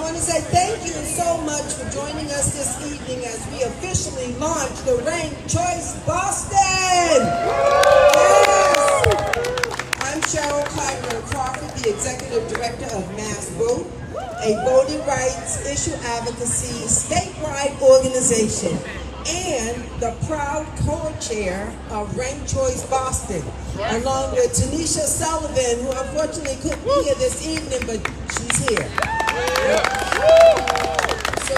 want to say thank you so much for joining us this evening as we officially launch the Ranked Choice Boston. Yes. I'm Cheryl Crawford, the Executive Director of MassVOTE, a voting rights issue advocacy statewide organization, and the proud co-chair of Ranked Choice Boston, along with Tanisha Sullivan, who unfortunately couldn't be here this evening, but she's here. So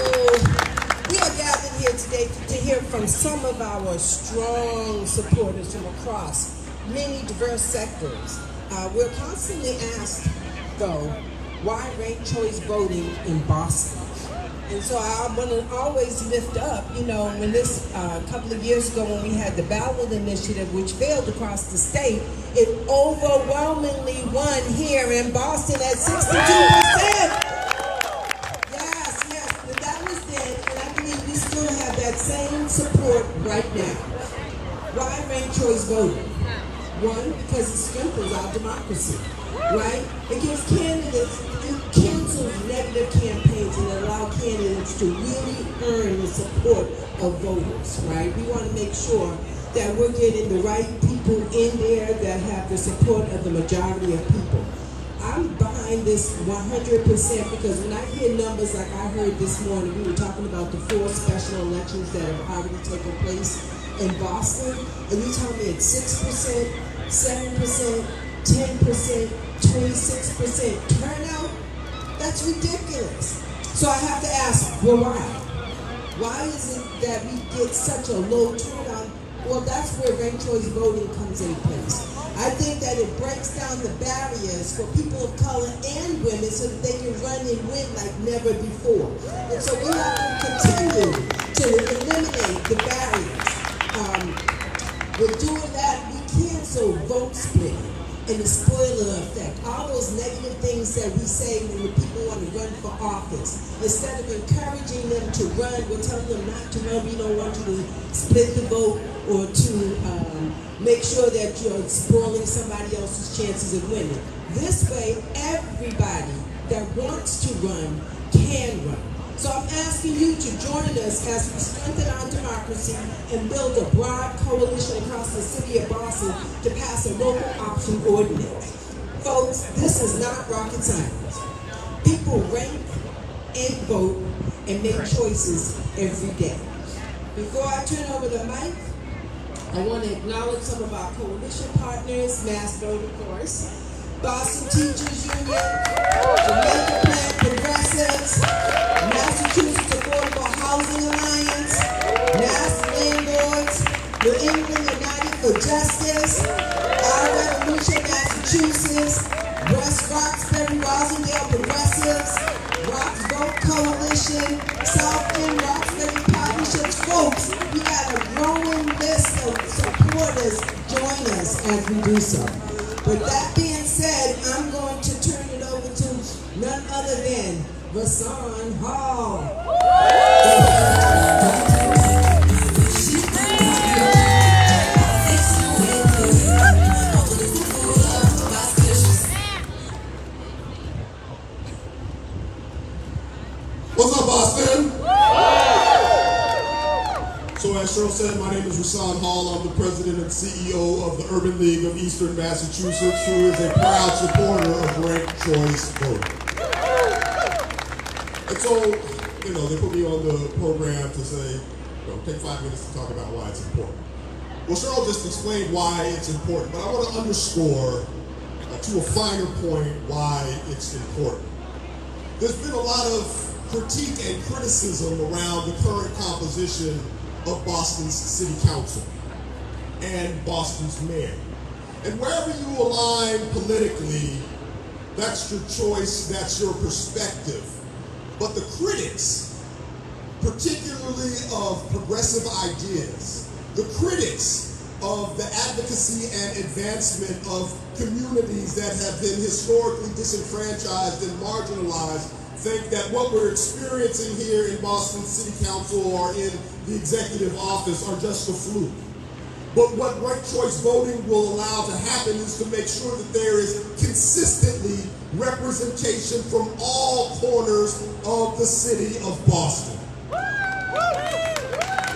we are gathered here today to hear from some of our strong supporters from across many diverse sectors. We're constantly asked, though, why ranked choice voting in Boston? And so I want to always lift up, when this couple of years ago when we had the ballot initiative, which failed across the state, it overwhelmingly won here in Boston at 62%. Yes, but that was then, and I believe we still have that same support right now. Why ranked choice voting? One, because it strengthens our democracy, right? It gives candidates, it cancels negative campaigns and allow candidates to really earn the support of voters, right? We want to make sure that we're getting the right people in there that have the support of the majority of people. I'm behind this 100% because when I hear numbers like I heard this morning, we were talking about the 4 special elections that have already taken place in Boston, and you tell me it's 6%, 7%, 10%, 26% turnout? That's ridiculous. So I have to ask, well, why? Why is it that we get such a low turnout? Well, that's where ranked choice voting comes in place. I think that it breaks down the barriers for people of color and women so that they can run and win like never before. And so we have to continue to eliminate the barriers. With doing that, we cancel vote splitting and the spoiler effect, all those negative things that we say when the people want to run for office. Instead of encouraging them to run, we're telling them not to run. We don't want you to split the vote or to make sure that you're spoiling somebody else's chances of winning. This way, everybody that wants to run can run. So I'm asking you to join us as we strengthen our democracy and build a broad coalition across the city of Boston to pass a local option ordinance. Folks, this is not rocket science. People rank and vote and make choices every day. Before I turn over the mic, I want to acknowledge some of our coalition partners, MassVOTE, of course, Boston Teachers Union, Jamaica Plan Progressives, Massachusetts Affordable Housing Alliance, Mass Landlords, New England United for Justice, Our Revolution Massachusetts, West Roxbury Rosendale Progressives, MassVOTE Coalition, South End Roxbury Partnerships. Folks, we got a growing list of supporters. Join us as we do so. With that being said, I'm going to turn it over to none other than Rahsaan Hall. What's up, Boston? So as Cheryl said, my name is Rahsaan Hall. I'm the president and CEO of the Urban League of Eastern Massachusetts, who is a proud supporter of ranked choice voting. And so, they put me on the program to say, take 5 minutes to talk about why it's important. Well, Cheryl just explained why it's important, but I want to underscore to a finer point why it's important. There's been a lot of critique and criticism around the current composition of Boston's City Council and Boston's mayor. And wherever you align politically, that's your choice, that's your perspective. But the critics, particularly of progressive ideas, the critics of the advocacy and advancement of communities that have been historically disenfranchised and marginalized think that what we're experiencing here in Boston City Council or in the executive office are just a fluke. But what ranked choice voting will allow to happen is to make sure that there is consistently representation from all corners of the city of Boston.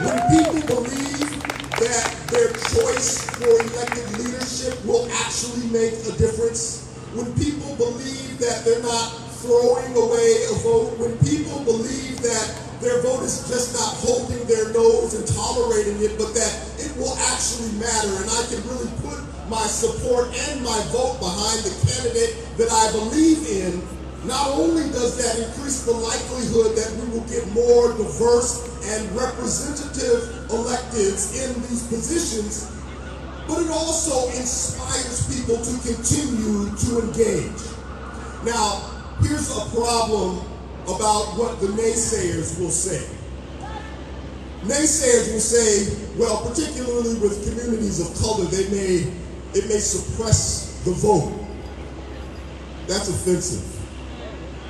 When people believe that their choice for elected leadership will actually make a difference, when people believe that they're not throwing away a vote, when people believe that their vote is just not holding their nose and tolerating it, but that it will actually matter, and I can really put my support and my vote behind the candidate that I believe in, not only does that increase the likelihood that we will get more diverse and representative electeds in these positions, but it also inspires people to continue to engage. Now, here's a problem about what the naysayers will say. Naysayers will say, well, particularly with communities of color, it may suppress the vote. That's offensive.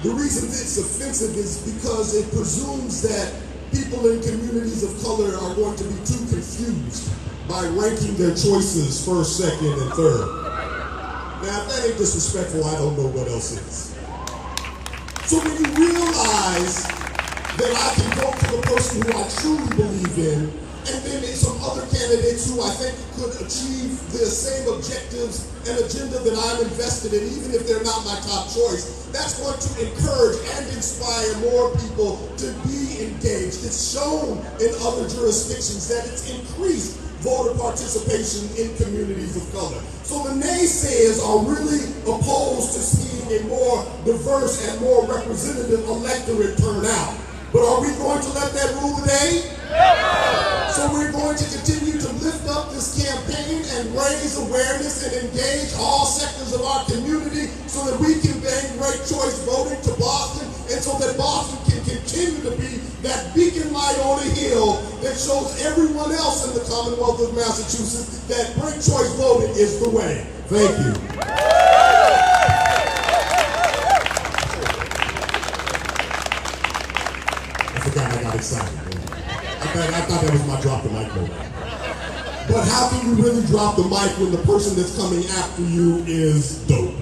The reason it's offensive is because it presumes that people in communities of color are going to be too confused by ranking their choices first, second, and third. Now, if that ain't disrespectful, I don't know what else is. So when you realize that I can vote for the person who I truly believe in, and then some other candidates who I think could achieve the same objectives and agenda that I'm invested in, even if they're not my top choice, that's going to encourage and inspire more people to be engaged. It's shown in other jurisdictions that it's increased voter participation in communities of color. So the naysayers are really opposed to seeing a more diverse and more representative electorate turn out. But are we going to let that rule the day? No. So we're going to continue to lift up this campaign and raise awareness and engage all sectors of our community so that we can bring ranked choice voting to Boston, and so that Boston can continue to be that beacon light on a hill that shows everyone else in the Commonwealth of Massachusetts that ranked choice voting is the way. Thank you. I forgot I got excited. I thought that was my drop the mic moment. But how can you really drop the mic when the person that's coming after you is dope?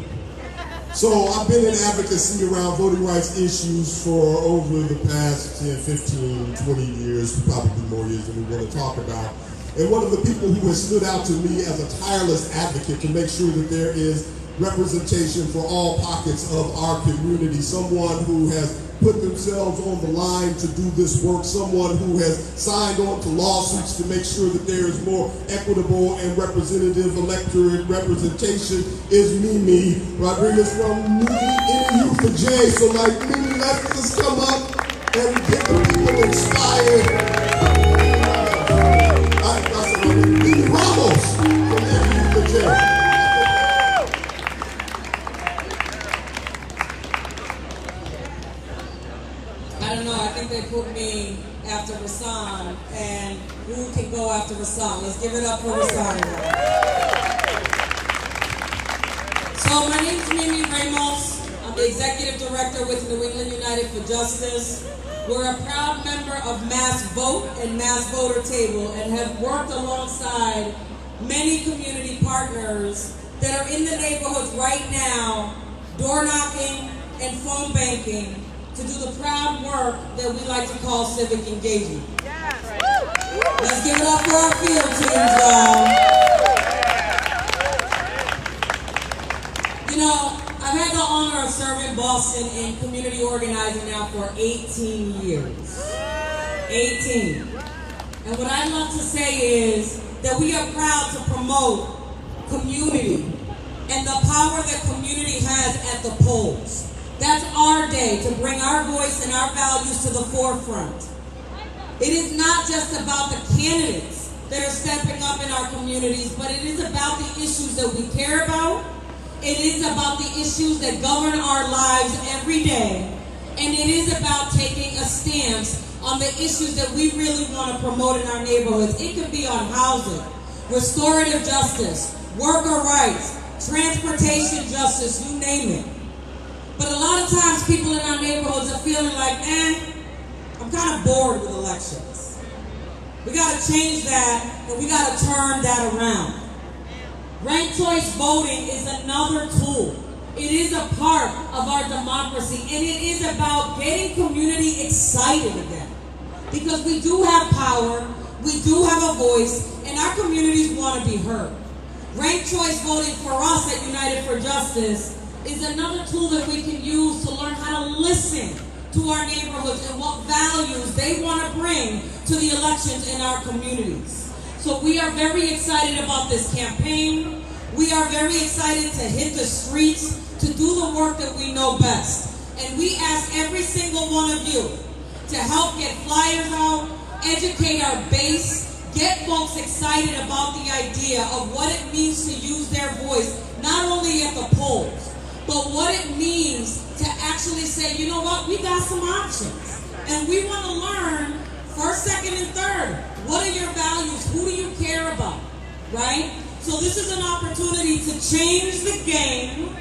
So I've been in advocacy around voting rights issues for over the past 10, 15, 20 years, probably more years than we want to talk about. And one of the people who has stood out to me as a tireless advocate to make sure that there is representation for all pockets of our community, someone who has put themselves on the line to do this work, someone who has signed on to lawsuits to make sure that there is more equitable and representative electorate representation, is Mimi Rodriguez from NU for J. So like Mimi, let's just come up and get the people inspired. Mimi Ramos from NU for J. I don't know, I think they put me after Rahsaan, and who can go after Rahsaan? Let's give it up for Rahsaan. So my name is Mimi Ramos. I'm the Executive Director with New England United for Justice. We're a proud member of MassVOTE and MassVoter Table and have worked alongside many community partners that are in the neighborhoods right now, door knocking and phone banking, to do the proud work that we like to call civic engagement. Yes. Let's give it up for our field teams, You know, I've had the honor of serving Boston in community organizing now for 18 years. 18. And what I'd love to say is that we are proud to promote community and the power that community has at the polls. That's our day to bring our voice and our values to the forefront. It is not just about the candidates that are stepping up in our communities, but it is about the issues that we care about. It is about the issues that govern our lives every day. And it is about taking a stance on the issues that we really want to promote in our neighborhoods. It could be on housing, restorative justice, worker rights, transportation justice, you name it. But a lot of times people in our neighborhoods are feeling like, I'm kind of bored with elections. We got to change that, and we got to turn that around. Ranked choice voting is another tool. It is a part of our democracy, and it is about getting community excited again. Because we do have power, we do have a voice, and our communities want to be heard. Ranked choice voting for us at United for Justice is another tool that we can use to learn how to listen to our neighborhoods and what values they want to bring to the elections in our communities. So we are very excited about this campaign. We are very excited to hit the streets, to do the work that we know best. And we ask every single one of you to help get flyers out, educate our base, get folks excited about the idea of what it means to use their voice, not only at the polls, but what it means to actually say, you know what, we got some options. And we want to learn first, second, and third. What are your values? Who do you care about? Right? So this is an opportunity to change the game.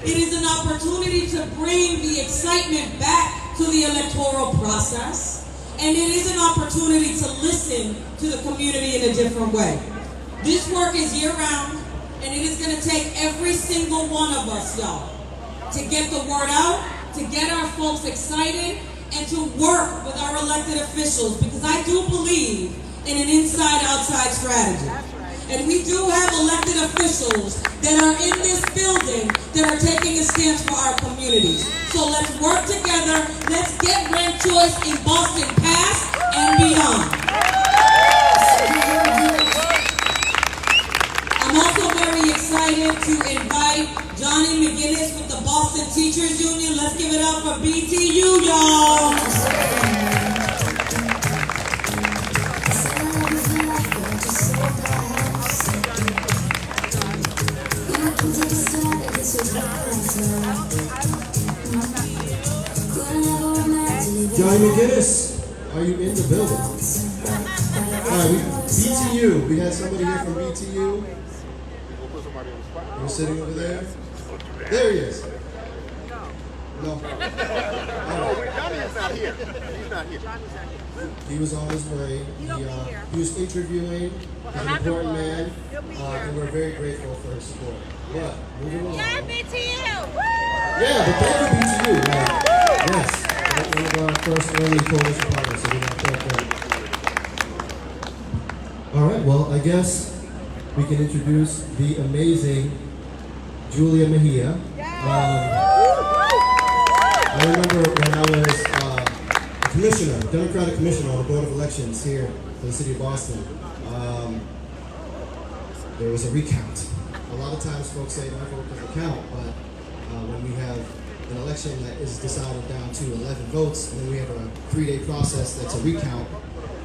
It is an opportunity to bring the excitement back to the electoral process. And it is an opportunity to listen to the community in a different way. This work is year-round, and it is going to take every single one of us, y'all, to get the word out, to get our folks excited, and to work with our elected officials, because I do believe in an inside-outside strategy. And we do have elected officials that are in this building that are taking a stance for our communities. So let's work together. Let's get ranked choice in Boston passed and beyond. I'm also very excited to invite Johnny McInnis with the Boston Teachers Union. Let's give it up for BTU, y'all. Johnny McInnis, are you in the building? All right, BTU, we had somebody here from BTU. You're sitting over there? There he is. No. Johnny is not here. He's not here. He was on his way. He was interviewing. He's an important man, and we're very grateful for his support. But moving along. Yeah, BTU! Yeah, but thank you, BTU. Yes, one of our first early coalition partners, so we got that good. All right, well, I guess we can introduce the amazing Julia Mejia. I remember when I was a commissioner, Democratic commissioner on the Board of Elections here for the city of Boston. There was a recount. A lot of times folks say my vote doesn't count, but when we have an election that is decided down to 11 votes, and then we have a 3-day process that's a recount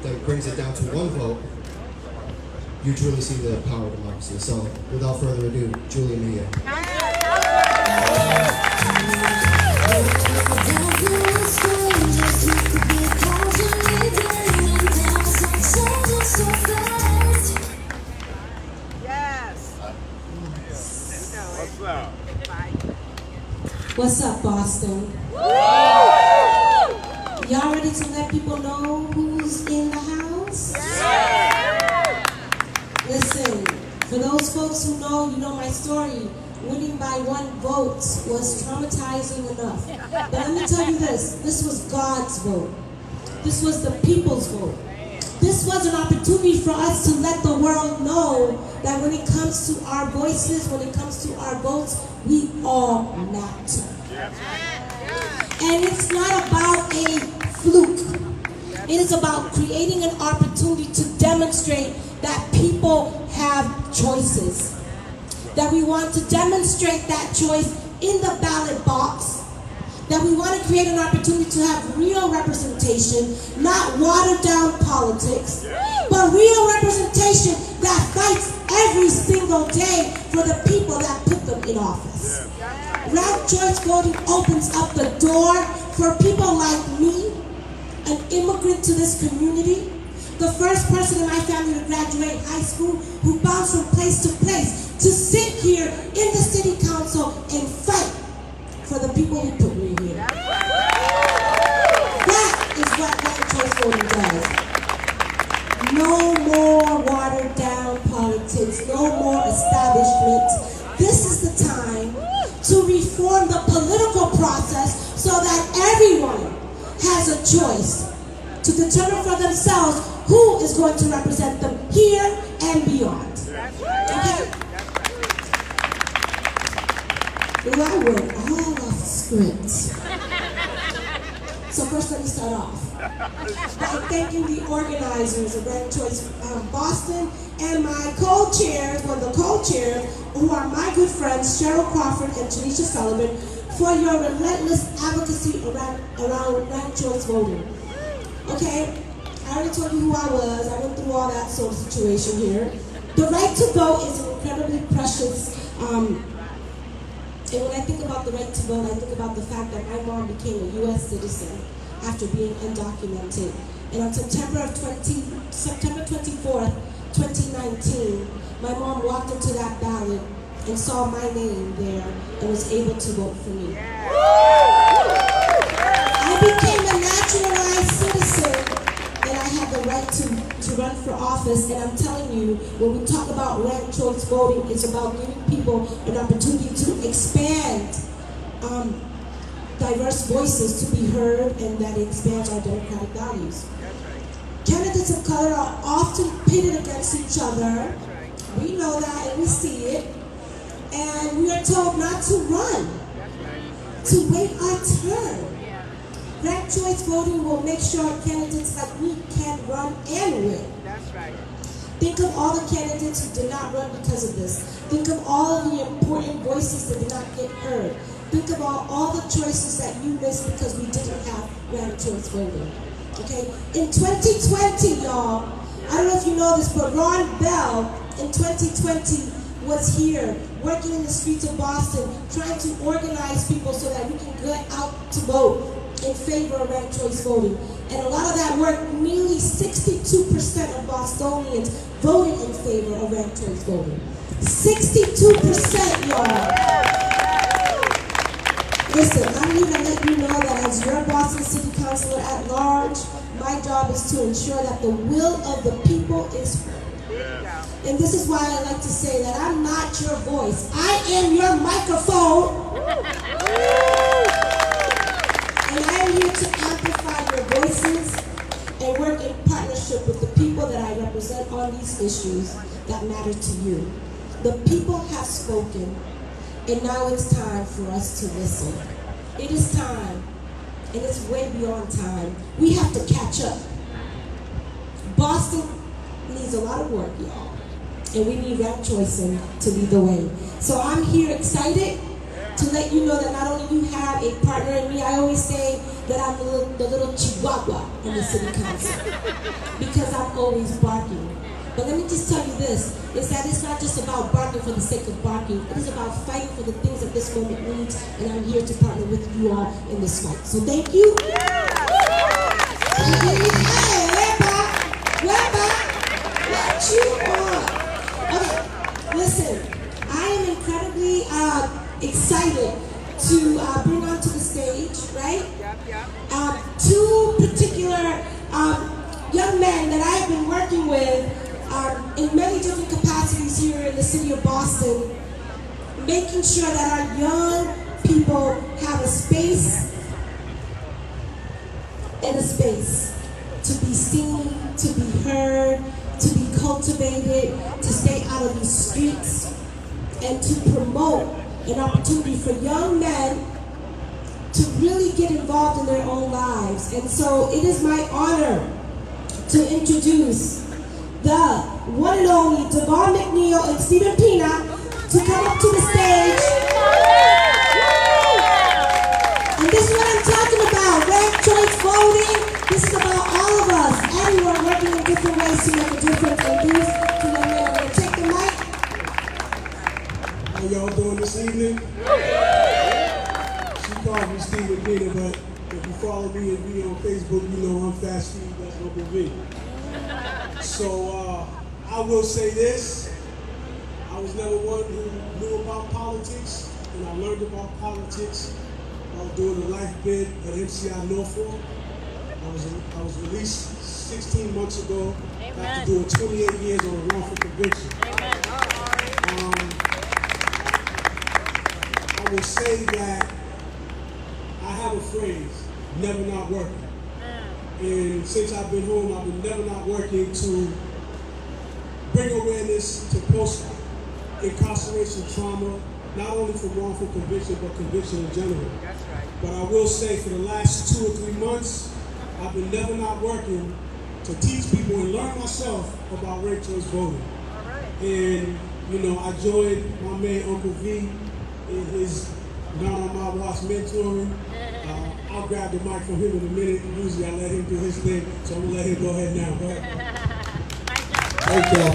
that brings it down to 1 vote, you truly see the power of democracy. So without further ado, Julia Mejia. What's up, Boston? Y'all ready to let people know who's in the house? Listen, for those folks who know, you know my story. Winning by 1 vote was traumatizing enough. But let me tell you this was God's vote. This was the people's vote. This was an opportunity for us to let the world know that when it comes to our voices, when it comes to our votes, we all matter. And it's not about a fluke. It is about creating an opportunity to demonstrate that people have choices. That we want to demonstrate that choice in the ballot box. That we want to create an opportunity to have real representation, not watered down politics, but real representation that fights every single day for the people that put them in office. Ranked choice voting opens up the door for people like me, an immigrant to this community, the first person in my family to graduate high school, who bounced from place to place, to sit here in the city council and fight for the people who put me here. That is what ranked choice voting does. No more watered down politics, no more establishment. This is the time to reform the political process so that everyone has a choice to determine for themselves who is going to represent them here and beyond. Okay? Well, I went all off script. So first let me start off by thanking the organizers of Ranked Choice Boston and my co-chairs, the co-chairs, who are my good friends, Cheryl Crawford and Tanisha Sullivan, for your relentless advocacy around ranked choice voting. Okay, I already told you who I was. I went through all that sort of situation here. The right to vote is an incredibly precious, and when I think about the right to vote, I think about the fact that my mom became a U.S. citizen after being undocumented. And on September 24th, 2019, my mom walked into that ballot and saw my name there and was able to vote for me. I became a naturalized citizen and I had the right to run for office. And I'm telling you, when we talk about ranked choice voting, it's about giving people an opportunity to expand diverse voices to be heard, and that expands our democratic values. Candidates of color are often pitted against each other. We know that and we see it. And we are told not to run, to wait our turn. Ranked choice voting will make sure candidates like me can run and win. Think of all the candidates who did not run because of this. Think of all of the important voices that did not get heard. Think about all the choices that you missed because we didn't have ranked choice voting. Okay? In 2020, y'all, I don't know if you know this, but Ron Bell in 2020 was here working in the streets of Boston, trying to organize people so that we can get out to vote in favor of ranked choice voting. And a lot of that work, nearly 62% of Bostonians voted in favor of ranked choice voting. 62%, y'all. Listen, I'm here to let you know that as your Boston City Councilor at large, my job is to ensure that the will of the people is heard. And this is why I like to say that I'm not your voice. I am your microphone. And I am here to amplify your voices and work in partnership with the people that I represent on these issues that matter to you. The people have spoken, and now it's time for us to listen. It is time, and it's way beyond time. We have to catch up. Boston needs a lot of work, y'all, and we need ranked choicing to lead the way. So I'm here excited to let you know that not only you have a partner in me, I always say that I'm the little chihuahua in the city council because I'm always barking. But let me just tell you this, is that it's not just about barking for the sake of barking. It is about fighting for the things that this moment needs, and I'm here to partner with you all in this fight. So thank you. What you want? Okay, listen, I am incredibly excited to bring onto the stage, right? Two particular young men that I have been working with in many different capacities here in the city of Boston, making sure that our young people have a space and a space to be seen, to be heard, to be cultivated, to stay out of these streets, and to promote an opportunity for young men to really get involved in their own lives. And so it is my honor to introduce the one and only Devon McNeil and Stephen Pina to come up to the stage. And this is what I'm talking about, ranked choice voting. This is about all of us, everyone working in different ways to make a difference. And these two young men are going to take the mic. How y'all doing this evening? She called me Stephen Pina, but if you follow me and me on Facebook, you know I'm Fast Steve, that's Uncle V. So I will say this, I was never one who knew about politics, and I learned about politics while doing a life bid at MCI Norfolk. I was released 16 months ago after doing 28 years on a wrongful conviction. I will say that I have a phrase, never not working. And since I've been home, I've been never not working to bring awareness to post-incarceration trauma, not only for wrongful conviction, but conviction in general. That's right. But I will say for the last 2 or 3 months, I've been never not working to teach people and learn myself about ranked choice voting. All right. And, you know, I joined my man Uncle V in his not on my watch mentoring. I'll grab the mic from him in a minute. Usually I let him do his thing, so I'm gonna let him go ahead now. Go ahead. Thank y'all.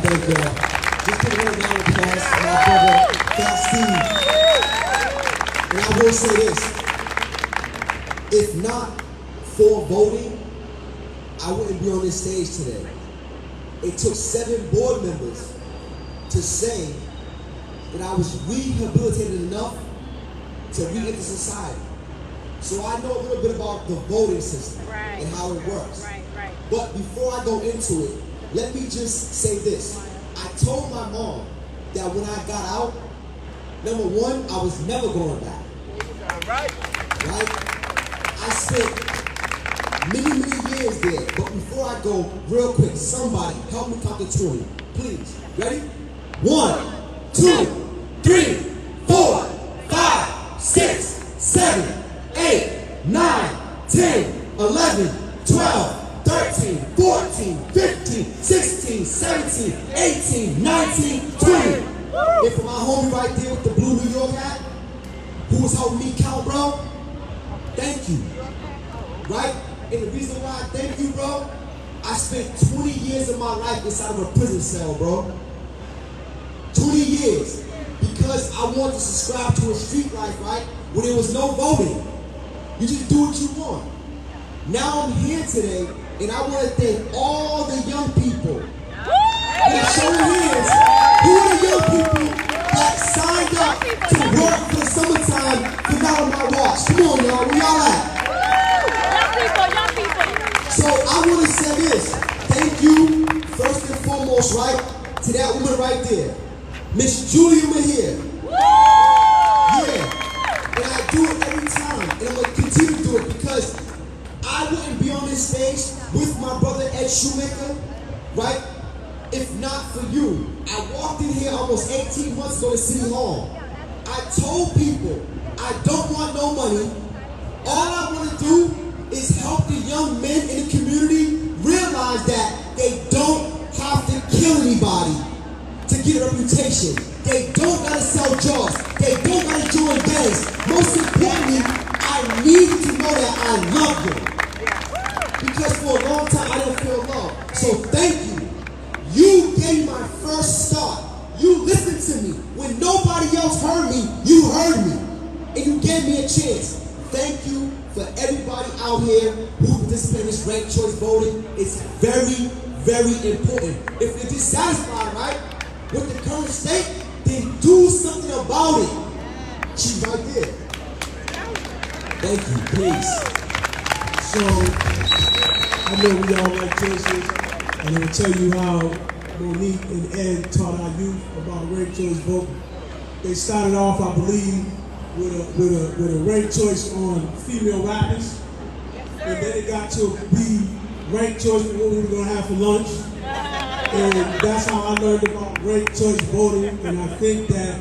Just give a round of applause for my brother, Fat Steve. And I will say this, if not for voting, I wouldn't be on this stage today. It took 7 board members to say that I was rehabilitated enough to re-enter society. So I know a little bit about the voting system and how it works. But before I go into it, let me just say this. I told my mom that when I got out, number one, I was never going back. Right? I spent many years there. But before I go, real quick, somebody help me count to 20. Please. Ready? 1, 2, 3, 4, 5, 6, 7, 8, 9, 10, 11, 12, 13, 14, 15, 16, 17, 18, 19, 20. And for my homie right there with the blue New York hat, who was helping me count, bro, thank you. Right? And the reason why I thank you, bro, I spent 20 years of my life inside of a prison cell, bro. 20 years. Because I wanted to subscribe to a street life, right? Where there was no voting. You just do what you want. Now I'm here today, and I want to thank all the young people. And show of hands, who are the young people that signed up to work for the summertime for Not On My Watch? Come on, y'all, where y'all at? Young people. So I want to say this. Thank you, first and foremost, right, to that woman right there, Miss Julia Mejia. Yeah. And I do it every time, and I'm going to continue to do it because I wouldn't be on this stage with my brother Ed Shoemaker, right, if not for you. I walked in here almost 18 months ago to City Hall. I told people I don't want no money. All I want to do is help the young men in the community realize that they don't have to kill anybody to get a reputation. They don't gotta sell drugs. They don't gotta join gangs. Most importantly, I need to know that I love them. Because for a long time, I didn't feel love. So thank you. You gave me my first start. You listened to me. When nobody else heard me, you heard me. And you gave me a chance. Thank you for everybody out here who participated in this ranked choice voting. It's very, very important. If you're dissatisfied, right, with the current state, then do something about it. She's right there. Thank you, please. So, I know we all like choices, and I'm going to tell you how Monique and Ed taught our youth about ranked choice voting. They started off, I believe, with a ranked choice on female rappers, and then it got to be ranked choice for what we were going to have for lunch. And that's how I learned about ranked choice voting, and I think that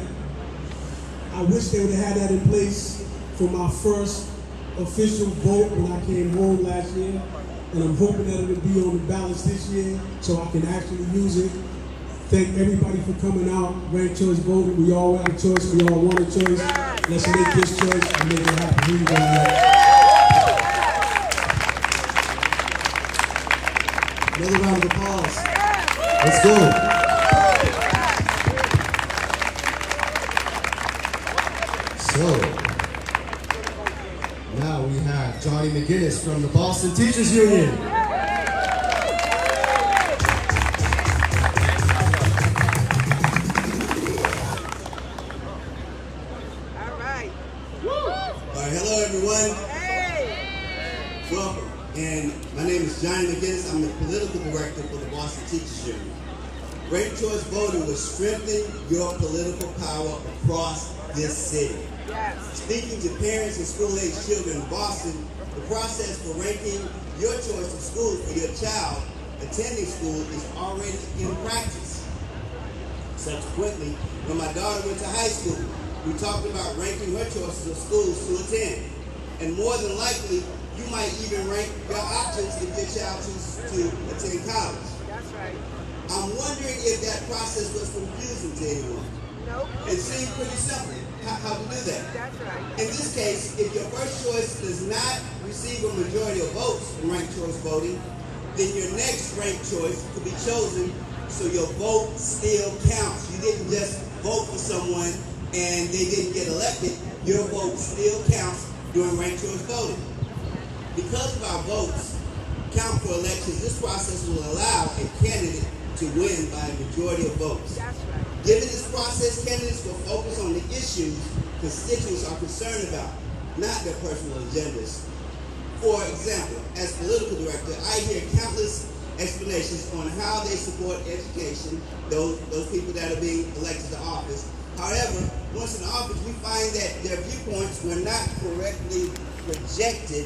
I wish they would have had that in place for my first official vote when I came home last year, and I'm hoping that it'll be on the balance this year so I can actually use it. Thank everybody for coming out, ranked choice voting. We all have a choice, we all want a choice. Let's make this choice and make it happen. Here you go, Another round of applause. Let's go. So, now we have Johnny McInnis from the Boston Teachers Union. Hello everyone. Welcome. And my name is Johnny McInnis. I'm the political director for the Boston Teachers Ranked choice voting will strengthen your political power across this city. Speaking to parents and school-aged children in Boston, the process for ranking your choice of school for your child attending school is already in practice. Subsequently, when my daughter went to high school, we talked about ranking her choices of schools to attend. And more than likely, you might even rank your options if your child chooses to attend college. That's right. I'm wondering if that process was confusing to anyone. Nope. It seemed pretty simple how to do that. That's right. In this case, if your first choice does not receive a majority of votes in ranked choice voting, then your next ranked choice could be chosen so your vote still counts. You didn't just vote for someone and they didn't get elected. Your vote still counts during ranked choice voting. Because of our votes count for elections, this process will allow a candidate to win by a majority of votes. That's right. Given this process, candidates will focus on the issues constituents are concerned about, not their personal agendas. For example, as political director, I hear countless explanations on how they support education, those people that are being elected to office. However, once in office, we find that their viewpoints were not correctly projected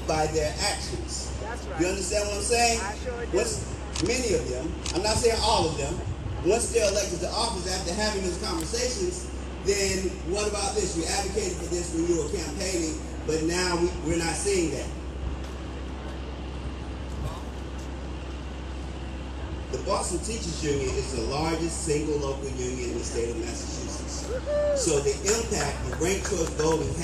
by their actions. That's right. You understand what I'm saying? I sure do. Many of them, I'm not saying all of them, once they're elected to office after having those conversations, then what about this? You advocated for this when you were campaigning, but now we're not seeing that. The Boston Teachers Union is the largest single local union in the state of Massachusetts. So the impact of ranked choice voting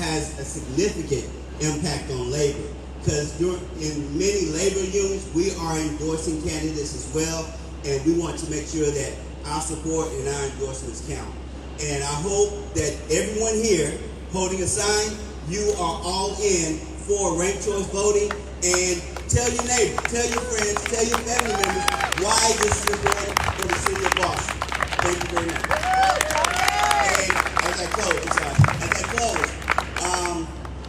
has a significant impact on labor. Because in many labor unions, we are endorsing candidates as well, and we want to make sure that our support and our endorsements count. And I hope that everyone here holding a sign, you are all in for ranked choice voting, and tell your neighbor, tell your friends, tell your family members why this is important for the city of Boston. Thank you very much. And as I close,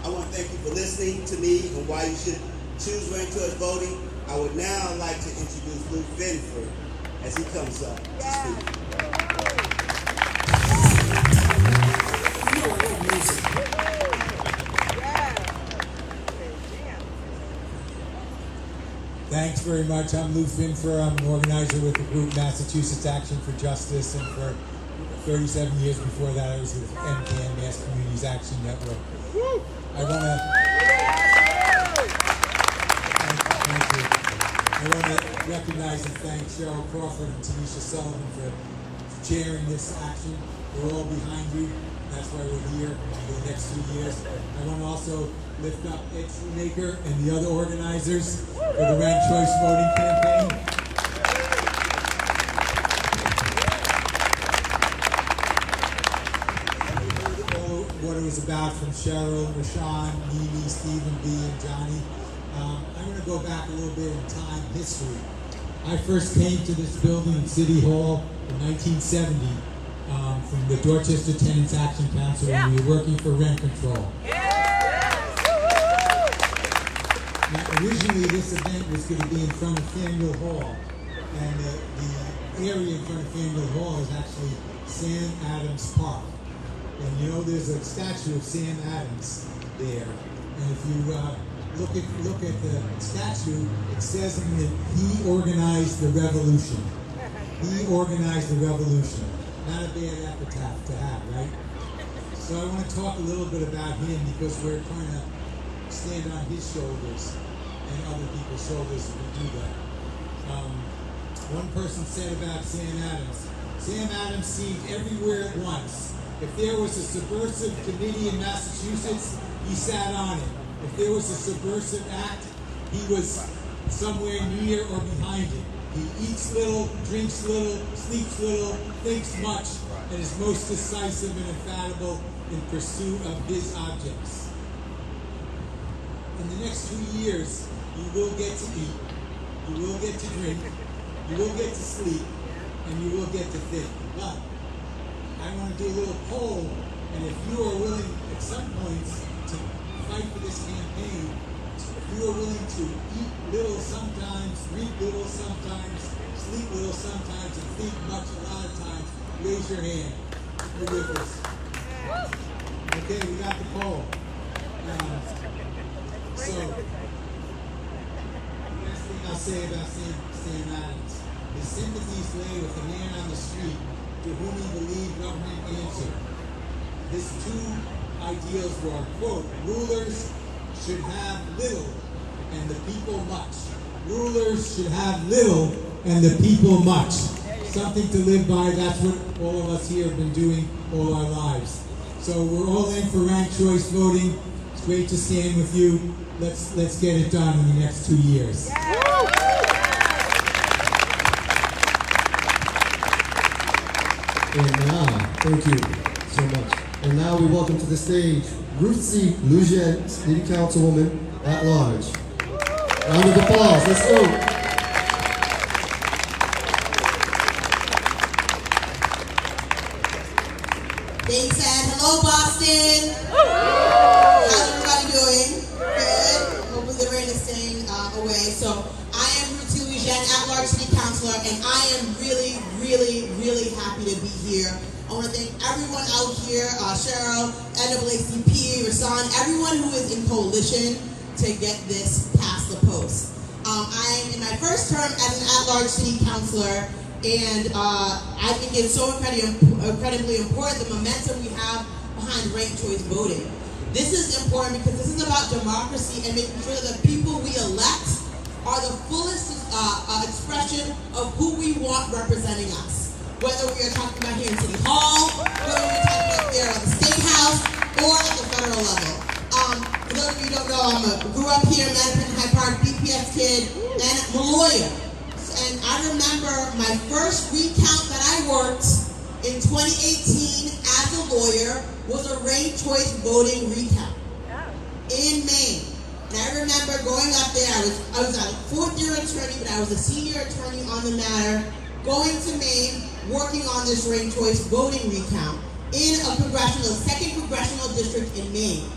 I want to thank you for listening to me and why you should choose ranked choice voting. I would now like to introduce Finfer as he comes up to speak. Thanks very much. I'm Lou Finfer. I'm an organizer with the group Massachusetts Action for Justice, and for 37 years before that I was with MCAN, Mass Communities Action Network. I want to recognize and thank Cheryl, Crawford, and Tanisha Sullivan for chairing this action. We're all behind you. That's why we're here for the next 2 years. I want to also lift up Ed Shoemaker and the other organizers for the ranked choice voting campaign. All what it was about from Cheryl, Rahsaan, Mimi, Stephen B, and Johnny. I'm going to go back a little bit in time history. I first came to this building in City Hall in 1970 from the Dorchester Tenants Action Council when we were working for rent control. Now, originally this event was going to be in front of Faneuil Hall, and the area in front of Faneuil Hall is actually Sam Adams Park. And you know there's a statue of Sam Adams there, and if you look at the statue, it says in it, he organized the revolution. He organized the revolution. Not a bad epitaph to have, right? So I want to talk a little bit about him because we're trying to stand on his shoulders and other people's shoulders as we do that. One person said about Sam Adams, Sam Adams seemed everywhere at once. If there was a subversive committee in Massachusetts, he sat on it. If there was a subversive act, he was somewhere near or behind it. He eats little, drinks little, sleeps little, thinks much, and is most decisive and infallible in pursuit of his objects. In the next 2 years, you will get to eat, you will get to drink, you will get to sleep, and you will get to think. But I want to do a little poll, and if you are willing at some points to fight for this campaign, if you are willing to eat little sometimes, drink little sometimes, little sometimes and think much a lot of times, raise your hand. You're with us. Okay, we got the poll. So, the last thing I'll say about Sam Adams. His sympathies lay with the man on the street to whom he believed government answered. His two ideals were, quote, rulers should have little and the people much. Rulers should have little and the people much. Something to live by. That's what all of us here have been doing all our lives. So we're all in for ranked choice voting. It's great to stand with you. Let's get it done in the next 2 years. And now, thank you so much. And now we welcome to the stage Ruthzee, Louijeune, City Councilwoman at large. Round of applause. Let's go. Thanks, and hello, Boston. How's everybody doing? Good. Hopefully the rain is staying away. So I am Ruthzee, Louijeune, at-large city councilor, and I am really, really, really happy to be here. I want to thank everyone out here, Cheryl, NAACP, Rahsaan, everyone who is in coalition to get this past the post. I am in my first term as an at-large city councilor. And I think it's so incredibly important, the momentum we have behind ranked choice voting. This is important because this is about democracy and making sure that the people we elect are the fullest expression of who we want representing us. Whether we are talking about here in City Hall, whether we're talking about there at the State House, or at the federal level. For those of you who don't know, I grew up here in Madison Hyde Park, BPS kid, and I'm a lawyer. And I remember my first recount that I worked in 2018 as a lawyer was a ranked choice voting recount in Maine. And I remember going up there, I was a fourth-year attorney, but I was a senior attorney on the matter, going to Maine, working on this ranked choice voting recount in a second congressional district in Maine.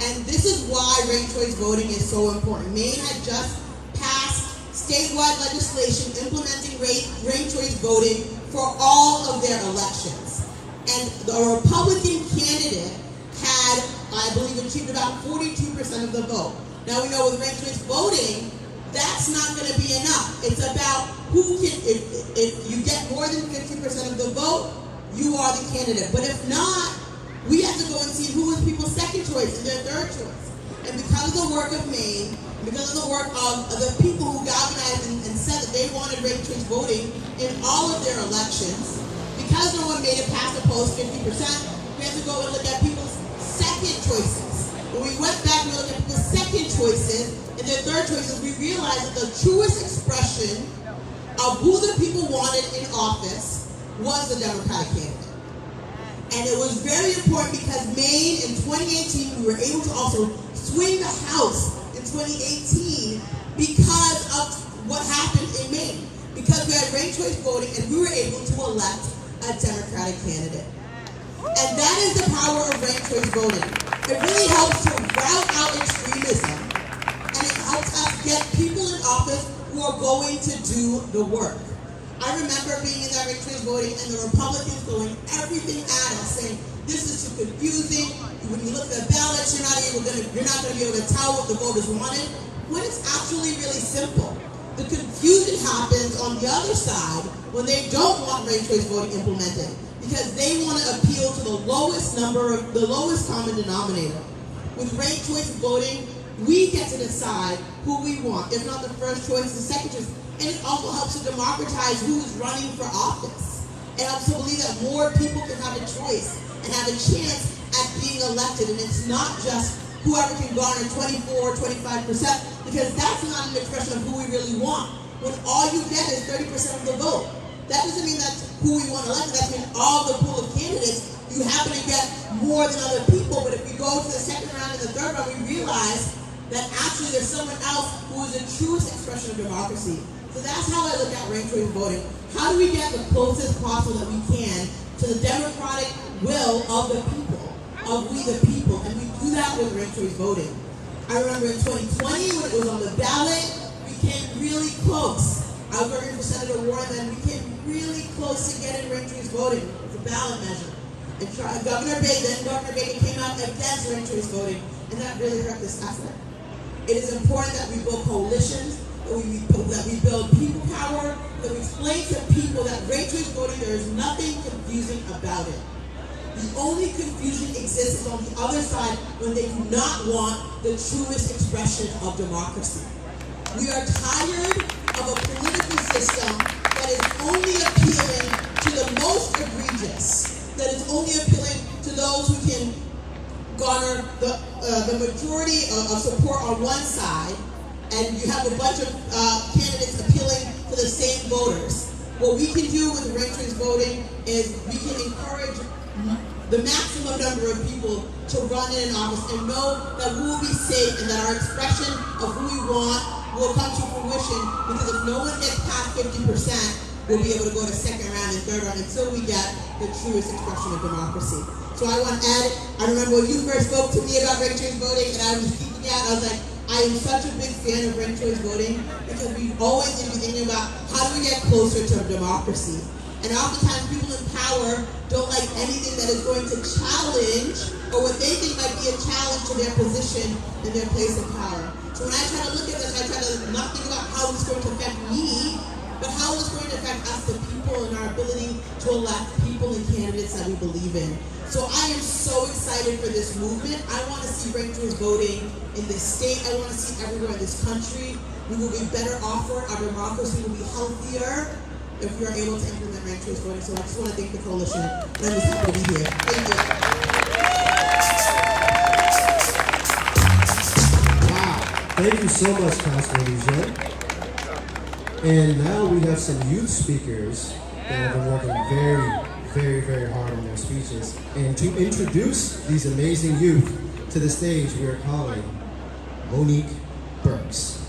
And this is why ranked choice voting is so important. Maine had just passed statewide legislation implementing ranked choice voting for all of their elections. And the Republican candidate had, I believe, achieved about 42% of the vote. Now we know with ranked choice voting, that's not going to be enough. It's about who can, if you get more than 50% of the vote, you are the candidate. But if not, we have to go and see who is people's second choice and their third choice. And because of the work of Maine, because of the work of the people who galvanized and said that they wanted ranked choice voting in all of their elections, because no one made it past the post 50%, we had to go and look at people's second choices. When we went back and looked at people's second choices and their third choices, we realized that the truest expression of who the people wanted in office was the Democratic candidate. And it was very important because Maine in 2018, we were able to also swing the House 2018 because of what happened in Maine. Because we had ranked choice voting and we were able to elect a Democratic candidate. And that is the power of ranked choice voting. It really helps to rout out extremism and it helps us get people in office who are going to do the work. I remember being in that ranked choice voting and the Republicans throwing everything at us saying, this is too confusing. When you look at the ballots, you're not going to be able to tell what the voters wanted. When it's actually really simple. The confusion happens on the other side when they don't want ranked choice voting implemented because they want to appeal to the lowest common denominator. With ranked choice voting, we get to decide who we want. If not the first choice, the second choice. And it also helps to democratize who is running for office. It helps to believe that more people can have a choice and have a chance at being elected, and it's not just whoever can garner 24, 25%, because that's not an expression of who we really want. When all you get is 30% of the vote, that doesn't mean that's who we want elected. That means all the pool of candidates, you happen to get more than other people, but if we go to the second round and the third round, we realize that actually there's someone else who is the truest expression of democracy. So that's how I look at ranked choice voting. How do we get the closest possible that we can to the democratic will of the people? Of we the people, and we do that with ranked choice voting. I remember in 2020 when it was on the ballot, we came really close. I I was working for Senator Warren, and we came really close to getting ranked choice voting with a ballot measure. And Governor Bacon came out against ranked choice voting, and that really hurt this effort. It is important that we build coalitions, that we build people power, that we explain to people that ranked choice voting, there is nothing confusing about it. The only confusion exists on the other side when they do not want the truest expression of democracy. We are tired of a political system that is only appealing to the most egregious, that is only appealing to those who can garner the majority of support on one side, and you have a bunch of candidates appealing to the same voters. What we can do with ranked choice voting is we can encourage the maximum number of people to run in an office and know that we will be safe and that our expression of who we want will come to fruition, because if no one gets past 50%, we'll be able to go to second round and third round until we get the truest expression of democracy. So I want to add, I remember when you first spoke to me about ranked choice voting, and I was speaking out, I was like, I am such a big fan of ranked choice voting because we always need to be thinking about how do we get closer to democracy. And oftentimes people in power don't like anything that is going to challenge or what they think might be a challenge to their position and their place of power. So when I try to look at this, I try to not think about how it's going to affect me, but how it's going to affect us, the people, and our ability to elect people and candidates that we believe in. So I am so excited for this movement. I want to see ranked choice voting in this state. I want to see everywhere in this country. We will be better off for it. Our democracy will be healthier if we are able to implement ranked choice voting. So I just want to thank the coalition, and I'm just happy to be here. Thank you. Wow. Thank you so much, Councilor Louijeune. And now we have some youth speakers that have been working very hard on their speeches. And to introduce these amazing youth to the stage, we are calling Monique Burks.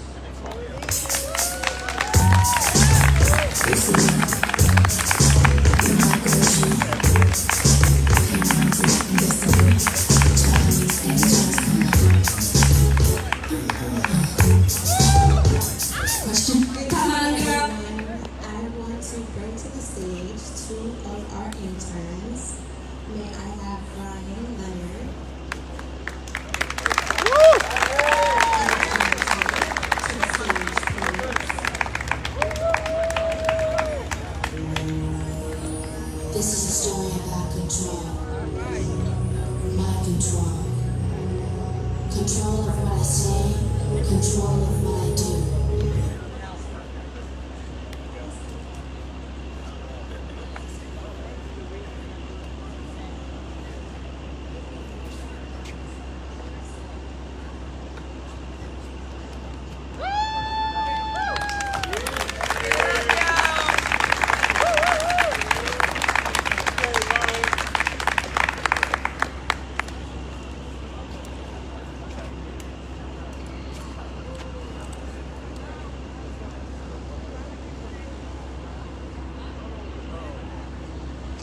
This is a story about control. My control. Control of what I say, control of what I do.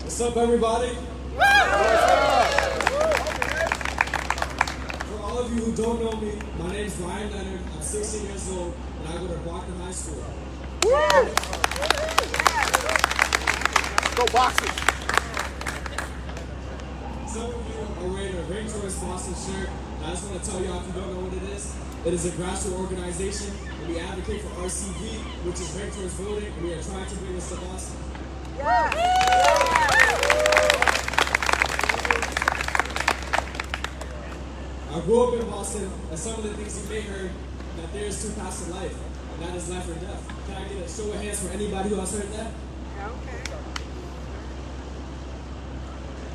What's up, everybody? For all of you who don't know me, my name is Ryan Leonard. I'm 16 years old, and I go to Brockton High School. Go Boxers! Some of you are wearing a ranked choice Boston shirt. I just want to tell y'all, if you don't know what it is a grassroots organization, and we advocate for RCV, which is ranked choice voting, and we are trying to bring this to Boston. I grew up in Boston, and some of the things you may heard, that there is two paths to life, and that is life or death. Can I get a show of hands for anybody who has heard that?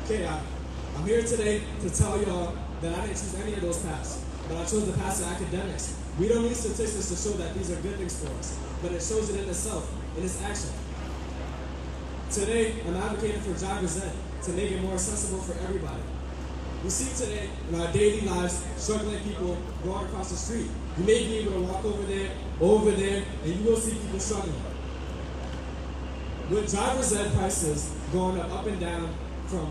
Okay, I'm here today to tell y'all that I didn't choose any of those paths, but I chose the path of academics. We don't need statistics to show that these are good things for us, but it shows it in itself, in its action. Today, I'm advocating for driver's ed to make it more accessible for everybody. We see today in our daily lives struggling people going across the street. You may be able to walk over there, and you will see people struggling. With driver's ed prices going up and down,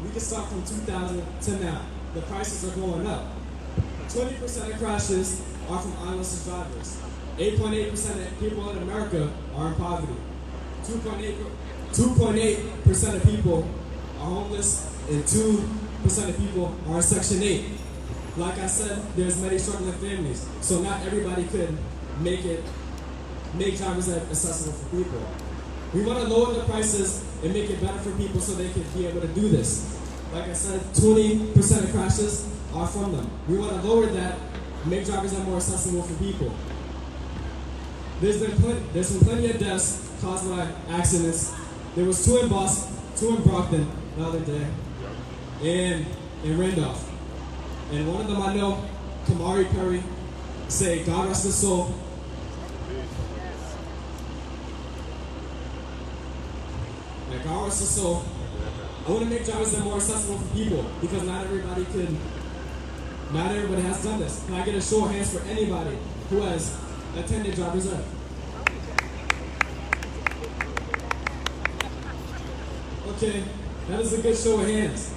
we can start from 2000 to now. The prices are going up. 20% of crashes are from unlicensed drivers. 8.8% of people in America are in poverty. 2.8% of people are homeless, and 2% of people are in Section 8. Like I said, there's many struggling families, so not everybody could make driver's ed accessible for people. We want to lower the prices and make it better for people so they can be able to do this. Like I said, 20% of crashes are from them. We want to lower that, make driver's ed more accessible for people. There's been plenty of deaths caused by accidents. There was 2 in Boston, 2 in Brockton the other day, and in Randolph. And one of them I know, Kamari Perry, say, God rest his soul. Like, God rest his soul. I want to make driver's ed more accessible for people because not everybody has done this. Can I get a show of hands for anybody who has attended driver's ed? Okay, that is a good show of hands.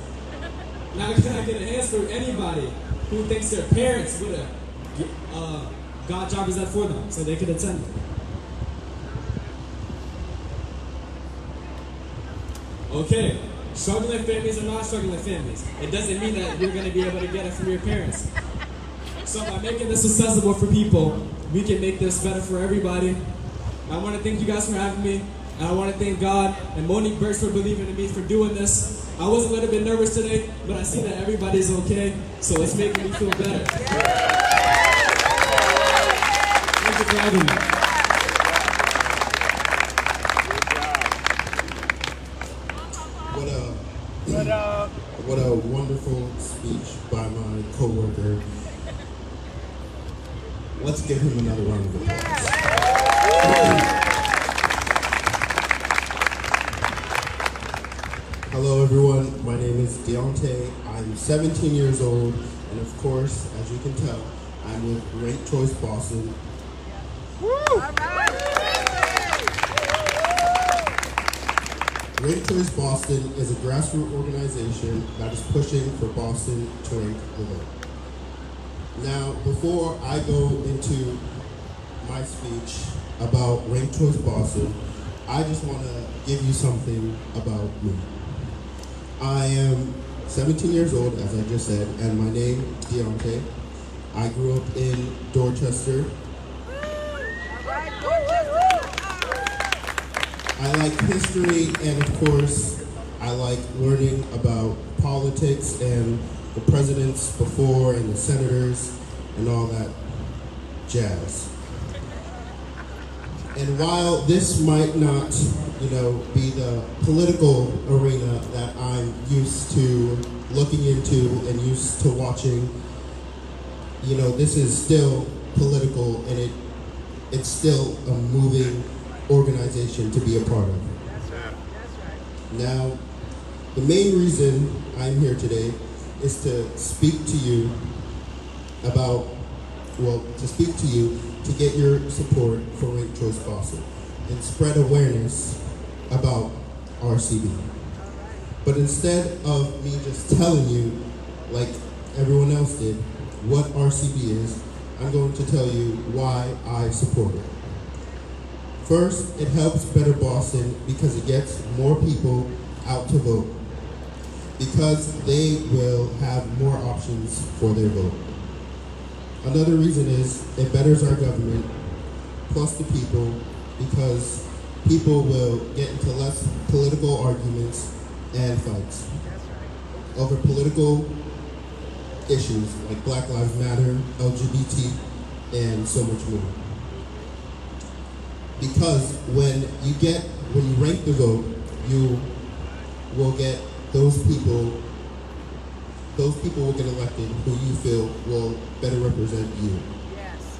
Now can I get a hands for anybody who thinks their parents would have got driver's ed for them so they could attend? Okay, struggling families are not struggling families. It doesn't mean that you're going to be able to get it from your parents. So by making this accessible for people, we can make this better for everybody. I want to thank you guys for having me. And I want to thank God and Monique Burks for believing in me for doing this. I was a little bit nervous today, but I see that everybody's okay, so it's making me feel better. Thank you for having me. What a wonderful speech by my coworker. Let's give him another round of applause. Hello everyone, my name is Deontay. I'm 17 years old, and of course, as you can tell, I'm with Ranked Choice Boston. Ranked Choice Boston is a grassroots organization that is pushing for Boston to rank the vote. Now, before I go into my speech about Ranked Choice Boston, I just want to give you something about me. I am 17 years old, as I just said, and my name is Deontay. I grew up in Dorchester. I like history, and of course, I like learning about politics and the presidents before and the senators and all that jazz. And while this might not, be the political arena that I'm used to looking into and used to watching, this is still political, and it's still a moving organization to be a part of. Now, the main reason I'm here today is to speak to you to get your support for Ranked Choice Boston and spread awareness about RCB. But instead of me just telling you, like everyone else did, what RCB is, I'm going to tell you why I support it. First, it helps better Boston because it gets more people out to vote, because they will have more options for their vote. Another reason is it betters our government, plus the people, because people will get into less political arguments and fights over political issues like Black Lives Matter, LGBT, and so much more. Because when you rank the vote, you will get those people will get elected who you feel will better represent you. Yes.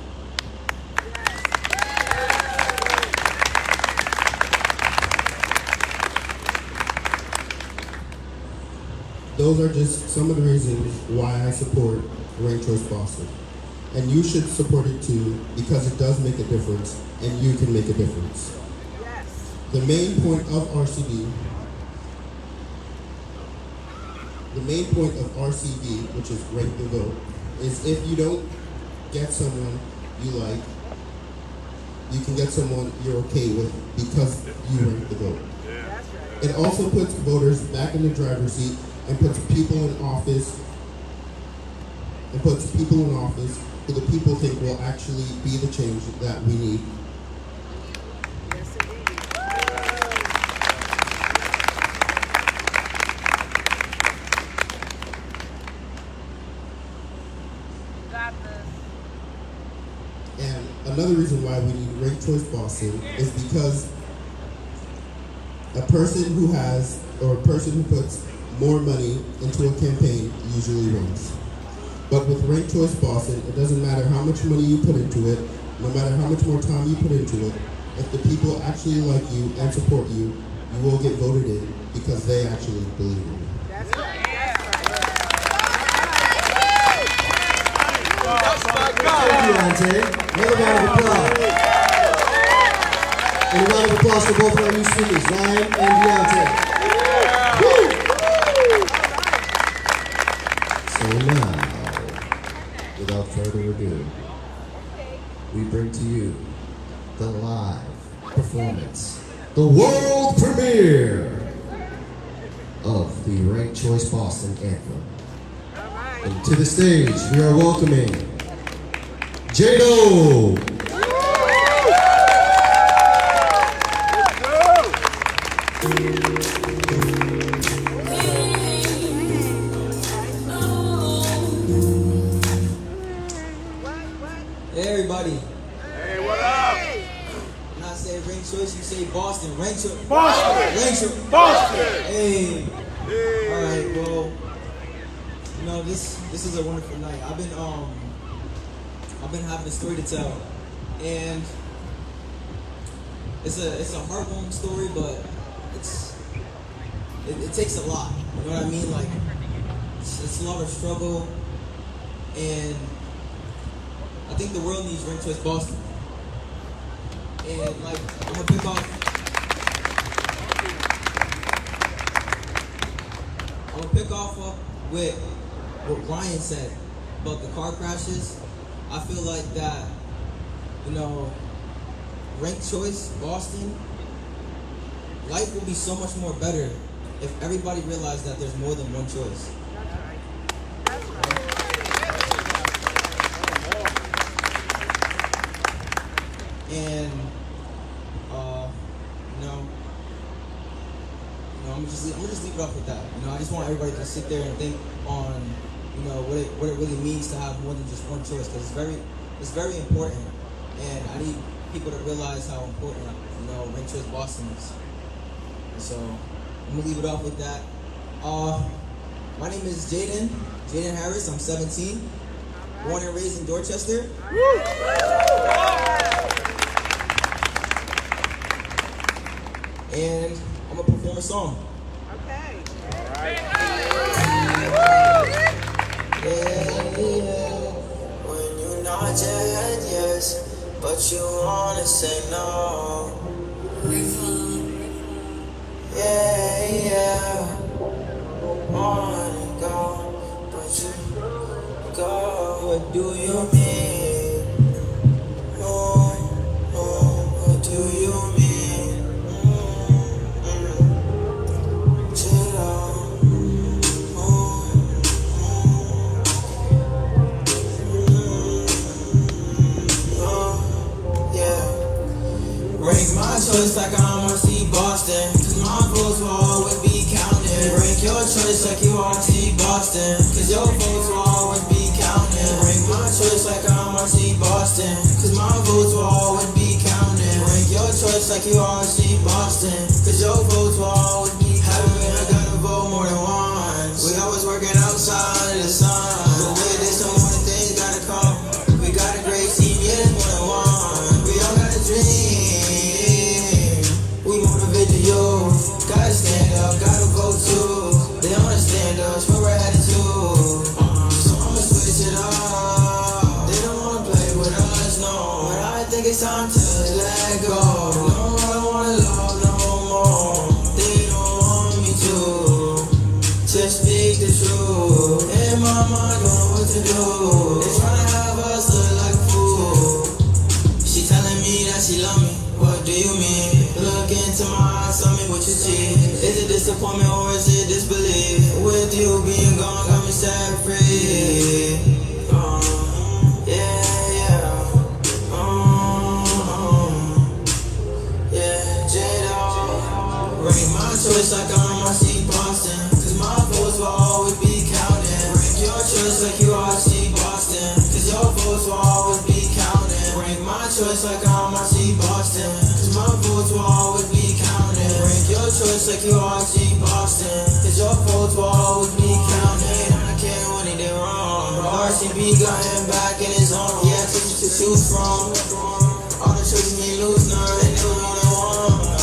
Those are just some of the reasons why I support Ranked Choice Boston. And you should support it too, because it does make a difference, and you can make a difference. Yes. The main point of RCB, which is Rank the Vote, is if you don't get someone you like, you can get someone you're okay with because you ranked the vote. It also puts voters back in the driver's seat and puts people in office who the people think will actually be the change that we need. And another reason why we need Ranked Choice Boston is because a person who puts more money into a campaign usually wins. But with Ranked Choice Boston, it doesn't matter how much money you put into it, no matter how much more time you put into it, if the people actually like you and support you, you will get voted in because they actually believe in you. Thank you, Ante. Another round of applause. And a round of applause for both of our new speakers, Ryan and Deontay. So now, without further ado, we bring to you the live performance, the world premiere of the Ranked Choice Boston anthem. And to the stage, we are welcoming Jado. Hey everybody. Hey, what up? When I say Ranked Choice, you say Boston. Ranked Choice. Boston. Ranked Choice. Boston. Hey. All right, well, you know this is a wonderful night. I've been having a story to tell, and it's a heartwarming story, but it takes a lot. You know what I mean? Like it's a lot of struggle, and I think the world needs Ranked Choice Boston. And like I'm gonna pick off with what Ryan said about the car crashes. I feel like that, you know, Ranked Choice Boston, life will be so much more better if everybody realized that there's more than one choice. And I'm gonna just leave it off with that. You know, I just want everybody to sit there and think on, you know, what it really means to have more than just one choice, because it's very important, and I need people to realize how important, you know, Ranked Choice Boston is. And so I'm gonna leave it off with that. My name is Jaden Harris. I'm 17, born and raised in Dorchester. And I'm gonna perform a song. Okay. All right. Yeah. When you nod your head yes, but you wanna say no. Yeah. Wanna go, but you go. What do you mean? What do you mean? Choice like I'm on see Boston, cause my votes will always be counted. Rank your choice like you on see Boston, cause your votes will always be counted. Rank my choice like I'm on see Boston, cause my votes will always be counted. Rank your choice like you on see Boston, cause your votes will always be counted. I gotta vote more than once. We always working outside of the sun, but with this some more things gotta come. We got a great team, yeah, there's more than one. We all got a dream. Gotta stand up, gotta vote too. They understand us, where we're headed to. So I'ma switch it up. They don't wanna play with us, no. But I think it's time to let go. No, I don't wanna love no more. They don't want me to. Just speak the truth. In my mind, don't know what to do. They tryna have us look like a fool. She telling me that she loves what you see. Is it disappointment or is it disbelief? With you being gone, got me sad free. Rank my choice like I'm RC Boston, cause my votes will always be counting. Rank your choice like you RC Boston, cause your votes will always be counting. Rank my choice like I'm RC Boston, cause my votes will always be counting. Rank your choice like you RC Boston, cause your votes will always be counting. I can't when he did wrong, but RCB got him back in his own. Yeah, took you to choose from. All the choices me lose, none, they knew what they want.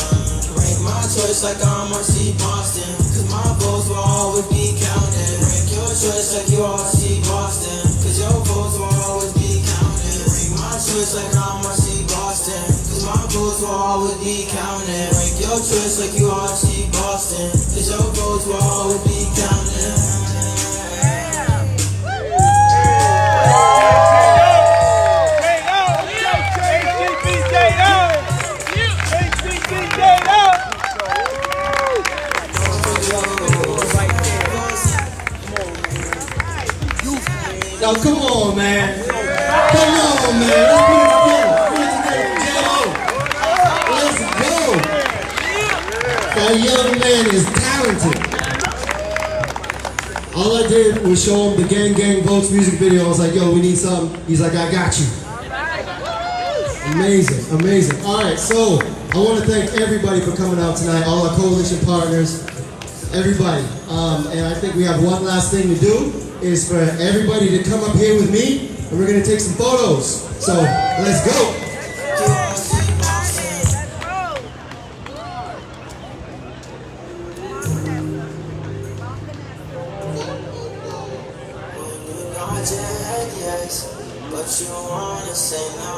My choice like I'm RC Boston, cause my votes will always be counted. Rank your choice like you RC Boston, cause your votes will always be counted. Rank my choice like I'm RC Boston, cause my votes will always be counted. Rank your choice like you RC Boston, cause your votes will always be counted. Yo, come on, man. Come on, man. Let's put it together. Let's go. That young man is talented. All I did was show him the Gang Gang Votes music video. I was like, yo, we need something. He's like, I got you. Amazing, amazing. All right, so I want to thank everybody for coming out tonight, all our coalition partners, everybody. And I think we have one last thing to do. Is for everybody to come up here with me, and we're gonna take some photos. So let's go. Yes, but you wanna say no.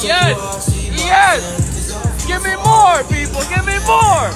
Yes! Give me more, people! Give me more!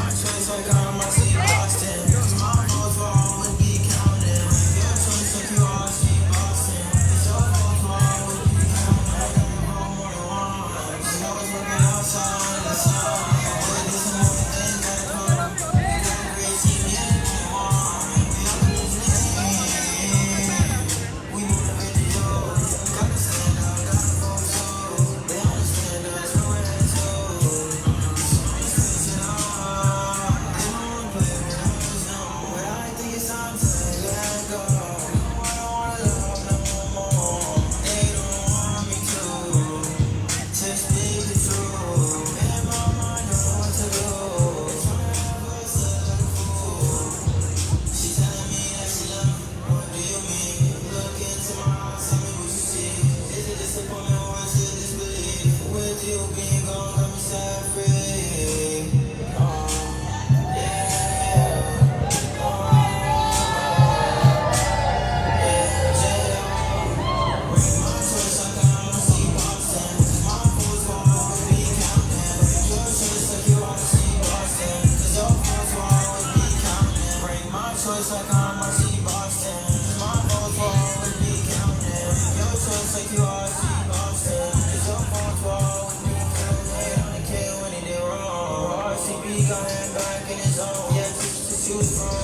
Got him back in his own. Yeah, to choose from.